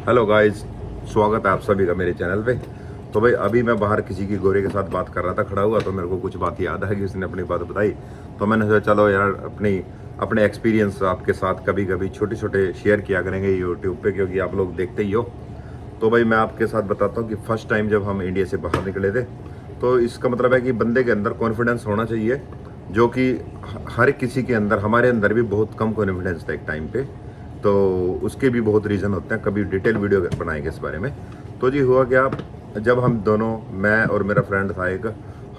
Hello guys, स्वागत है आप सभी का मेरे चैनल पे। तो भाई अभी मैं बाहर किसी की गोरे के साथ बात कर रहा था खड़ा हुआ, तो मेरे को कुछ बात याद है कि उसने अपनी बात बताई। तो मैंने सोचा चलो यार अपने एक्सपीरियंस आपके साथ कभी कभी छोटे छोटे शेयर किया करेंगे यूट्यूब पे, क्योंकि आप लोग देखते ही हो। तो भाई मैं आपके साथ बताता हूँ कि फर्स्ट टाइम जब हम इंडिया से बाहर निकले थे, तो इसका मतलब है कि बंदे के अंदर कॉन्फिडेंस होना चाहिए, जो कि हर किसी के अंदर, हमारे अंदर भी बहुत कम कॉन्फिडेंस था एक टाइम पे। तो उसके भी बहुत रीज़न होते हैं, कभी डिटेल वीडियो बनाएंगे इस बारे में। तो जी हुआ क्या, जब हम दोनों, मैं और मेरा फ्रेंड था एक,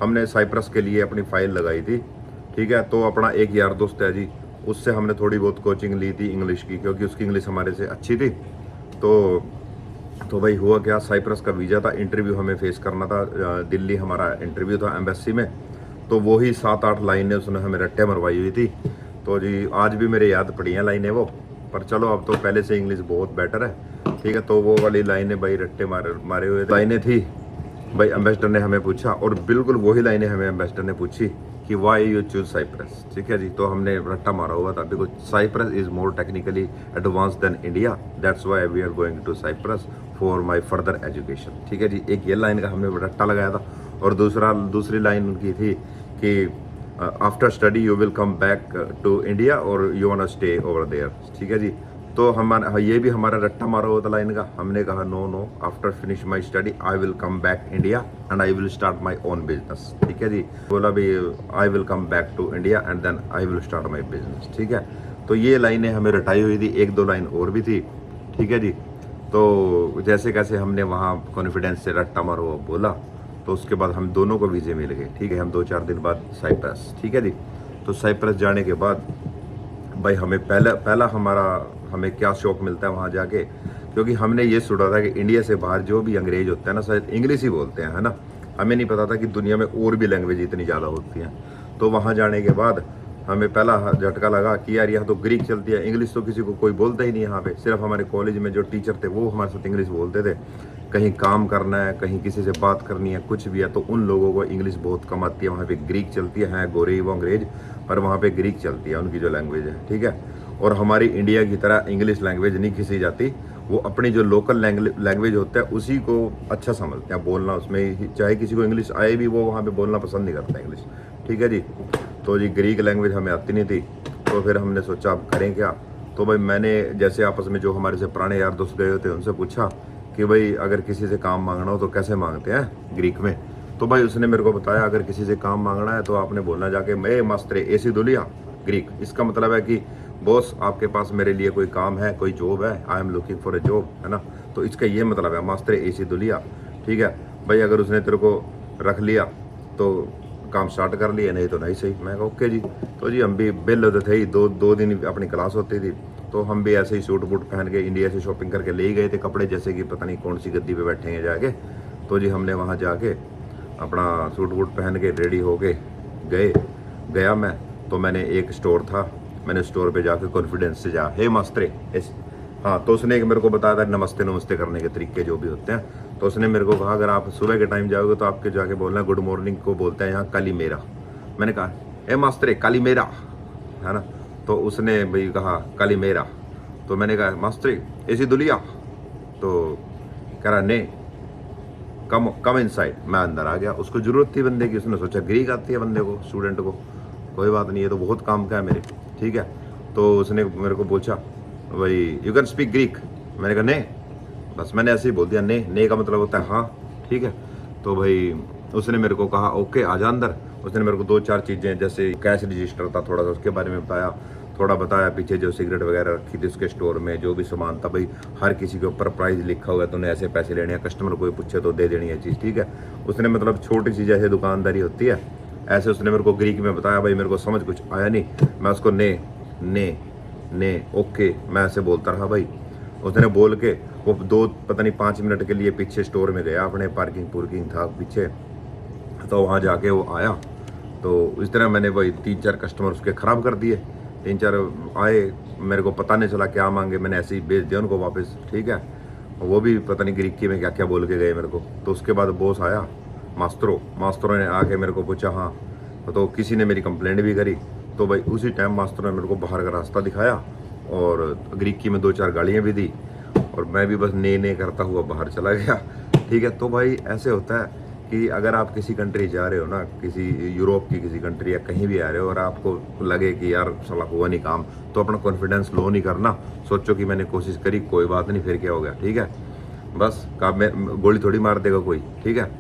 हमने साइप्रस के लिए अपनी फ़ाइल लगाई थी। ठीक है, तो अपना एक यार दोस्त है जी, उससे हमने थोड़ी बहुत कोचिंग ली थी इंग्लिश की, क्योंकि उसकी इंग्लिश हमारे से अच्छी थी। तो भाई हुआ क्या, साइप्रस का वीज़ा था, इंटरव्यू हमें फेस करना था। दिल्ली हमारा इंटरव्यू था एम्बेसी में। तो वही 7-8 लाइनें उसने हमें रट्टे मरवाई हुई थी। तो जी आज भी मेरे याद पड़ी हैं लाइनें वो। पर चलो अब तो पहले से इंग्लिश बहुत बेटर है। ठीक है, तो वो वाली लाइनें भाई रट्टे मारे हुए लाइनें थी। भाई एम्बेसडर ने हमें पूछा, और बिल्कुल वही लाइनें हमें एम्बेसडर ने पूछी कि वाई यू चूज साइप्रस। ठीक है जी, तो हमने रट्टा मारा हुआ था, because Cyprus is more technically advance than India, that's why we are going to Cyprus for my further education. ठीक है जी, एक ये लाइन का हमने रट्टा लगाया था। और दूसरी लाइन उनकी थी कि after study you will come back to India और you want stay over there. ठीक है जी, तो हमारा ये भी हमारा रट्टा मारा हुआ था लाइन का। हमने कहा no, after finish my study I will come back India and I will start my own business. ठीक है जी, बोला भी I will come back to India and then I will start my business. ठीक है, तो ये लाइनें हमें रटाई हुई थी, एक दो लाइन और भी थी। ठीक है जी, तो जैसे कैसे हमने वहाँ कॉन्फिडेंस से रट्टा मारो वो बोला, तो उसके बाद हम दोनों को वीज़े मिल गए। ठीक है, हम 2-4 दिन बाद साइप्रस। ठीक है जी, तो साइप्रस जाने के बाद भाई हमें पहला हमें क्या शौक मिलता है वहाँ जाके, क्योंकि हमने ये सुना था कि इंडिया से बाहर जो भी अंग्रेज होते हैं ना, शायद इंग्लिश ही बोलते हैं, है ना। हमें नहीं पता था कि दुनिया में और भी लैंग्वेज इतनी ज़्यादा होती हैं। तो वहाँ जाने के बाद हमें पहला झटका लगा कि यार यहाँ तो ग्रीक चलती है, इंग्लिश तो किसी को कोई बोलता ही नहीं यहाँ पे। सिर्फ हमारे कॉलेज में जो टीचर थे वो हमारे साथ इंग्लिश बोलते थे। कहीं काम करना है, कहीं किसी से बात करनी है, कुछ भी है, तो उन लोगों को इंग्लिश बहुत कम आती है। वहाँ पे ग्रीक चलती है गोरे वो अंग्रेज, पर वहाँ पे ग्रीक चलती है उनकी जो लैंग्वेज है। ठीक है, और हमारी इंडिया की तरह इंग्लिश लैंग्वेज नहीं खींची जाती। वो अपनी जो लोकल लैंग्वेज होता है उसी को अच्छा समझते हैं बोलना। उसमें चाहे किसी को इंग्लिश आए भी, वो वहाँ पे बोलना पसंद नहीं करता इंग्लिश। ठीक है जी, तो जी ग्रीक लैंग्वेज हमें आती नहीं थी। तो फिर हमने सोचा अब करें क्या। तो भाई मैंने जैसे आपस में जो हमारे से पुराने यार दोस्त गए होते उनसे पूछा कि भाई अगर किसी से काम मांगना हो तो कैसे मांगते हैं ग्रीक में। तो भाई उसने मेरे को बताया, अगर किसी से काम मांगना है तो आपने बोलना जाके मैं मास्टरे एसी दुलिया ग्रीक। इसका मतलब है कि बॉस आपके पास मेरे लिए कोई काम है, कोई जॉब है, I am looking for a job, है ना। तो इसका ये मतलब है मास्टरे एसी दुलिया। ठीक है भाई, अगर उसने तेरे को रख लिया तो काम स्टार्ट कर लिया, नहीं तो नहीं सही। मैं कहा ओके जी। तो जी हम भी बिल होते थे ही, दो दिन अपनी क्लास होती थी, तो हम भी ऐसे ही सूट बूट पहन के इंडिया से शॉपिंग करके ले ही गए थे कपड़े, जैसे कि पता नहीं कौन सी गद्दी पे बैठेंगे जाके। तो जी हमने वहाँ जाके अपना सूट बूट पहन के रेडी हो के गया मैं। तो मैंने एक स्टोर था, मैंने स्टोर पे जाके कॉन्फिडेंस से हे मास्टरे हाँ, तो उसने एक मेरे को बताया था नमस्ते नमस्ते करने के तरीके जो भी होते हैं। तो उसने मेरे को कहा अगर आप सुबह के टाइम जाओगे तो आपके जाके बोलना गुड मॉर्निंग को बोलते हैं यहाँ काली मेरा। मैंने कहा ए मास्टरे काली मेरा, है ना। तो उसने भाई कहा काली मेरा। तो मैंने कहा मास्टरे ऐसी दुलिया। तो कह रहा नहीं, कम इनसाइड। मैं अंदर आ गया, उसको ज़रूरत थी बंदे की, उसने सोचा ग्रीक आती है बंदे को, स्टूडेंट को, कोई बात नहीं, ये तो बहुत काम का है मेरे। ठीक है, तो उसने मेरे को पूछा भाई यू कैन स्पीक ग्रीक। मैंने कहा नहीं, बस मैंने ऐसे ही बोल दिया नहीं का मतलब होता है हाँ। ठीक है, तो भाई उसने मेरे को कहा ओके आ जा अंदर। उसने मेरे को 2-4 चीज़ें, जैसे कैश रजिस्टर था थोड़ा सा, उसके बारे में बताया, थोड़ा बताया पीछे जो सिगरेट वगैरह रखी थी उसके स्टोर में, जो भी सामान था भाई हर किसी के ऊपर प्राइस लिखा हुआ है, तूने ऐसे पैसे लेने हैं, कस्टमर कोई पूछे तो दे देनी है चीज़। ठीक है, उसने मतलब छोटी सी जैसे दुकानदारी होती है ऐसे उसने मेरे को ग्रीक में बताया। भाई मेरे को समझ कुछ आया नहीं, मैं उसको ने ओके मैं ऐसे बोलता रहा। भाई उसने बोल के वो 5 मिनट के लिए पीछे स्टोर में गया, अपने पार्किंग था पीछे। तो वहाँ जाके वो आया, तो इस तरह मैंने भाई 3-4 कस्टमर उसके ख़राब कर दिए। 3-4 आए, मेरे को पता नहीं चला क्या मांगे, मैंने ऐसे ही भेज दिया उनको वापस। ठीक है, वो भी पता नहीं ग्रीकी में क्या क्या बोल के गए मेरे को। तो उसके बाद बॉस आया, मास्टरों ने आके मेरे को पूछा हाँ, तो किसी ने मेरी कंप्लेंट भी करी। तो भाई उसी टाइम मास्टरों ने मेरे को बाहर का रास्ता दिखाया और ग्रीकी में 2-4 गालियाँ भी दी। और मैं भी बस ने करता हुआ बाहर चला गया। ठीक है, तो भाई ऐसे होता है कि अगर आप किसी कंट्री जा रहे हो ना, किसी यूरोप की किसी कंट्री या कहीं भी आ रहे हो और आपको लगे कि यार साला हुआ नहीं काम, तो अपना कॉन्फिडेंस लो नहीं करना। सोचो कि मैंने कोशिश करी, कोई बात नहीं, फिर क्या हो गया। ठीक है, बस काम में गोली थोड़ी मार देगा कोई। ठीक है,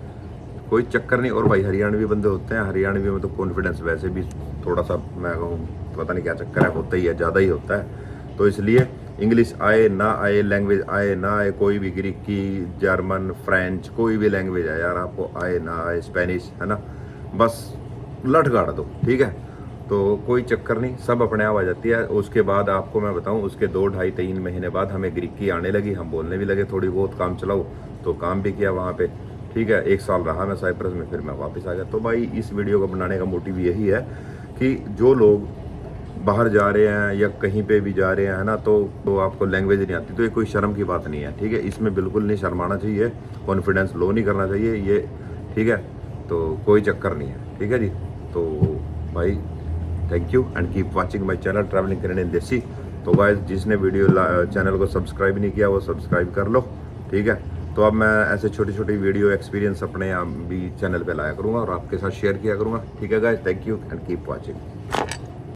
कोई चक्कर नहीं। और भाई हरियाणवी बंदे होते हैं, हरियाणवी में तो कॉन्फिडेंस वैसे भी थोड़ा सा, मैं कहूँ पता नहीं क्या चक्कर है, होता ही है, ज़्यादा ही होता है। तो इसलिए इंग्लिश आए ना आए, लैंग्वेज आए ना आए, कोई भी ग्रीकी, जर्मन, फ्रेंच, कोई भी लैंग्वेज है यार, आपको आए ना आए, स्पेनिश, है ना, बस लठ गाड़ दो। ठीक है, तो कोई चक्कर नहीं, सब अपने आप आ जाती है। उसके बाद आपको मैं बताऊं, उसके 2, 2.5, 3 महीने बाद हमें ग्रीकी आने लगी, हम बोलने भी लगे थोड़ी बहुत, काम चलाओ, तो काम भी किया वहाँ पे। ठीक है, 1 साल रहा मैं साइप्रस में, फिर मैं वापस आ गया। तो भाई इस वीडियो को बनाने का मोटिव यही है कि जो लोग बाहर जा रहे हैं या कहीं पे भी जा रहे हैं, है ना, तो आपको लैंग्वेज नहीं आती, तो ये कोई शर्म की बात नहीं है। ठीक है, इसमें बिल्कुल नहीं शर्माना चाहिए, कॉन्फिडेंस लो नहीं करना चाहिए ये। ठीक है, तो कोई चक्कर नहीं है। ठीक है जी, तो भाई thank you and keep watching my channel travelling Canadian देसी। तो गाइस, जिसने वीडियो चैनल को सब्सक्राइब नहीं किया वो सब्सक्राइब कर लो। ठीक है, तो अब मैं ऐसे छोटी छोटी वीडियो एक्सपीरियंस अपने यहाँ भी चैनल पे लाया करूँगा और आपके साथ शेयर किया करूँगा। ठीक है guys, thank you and keep watching.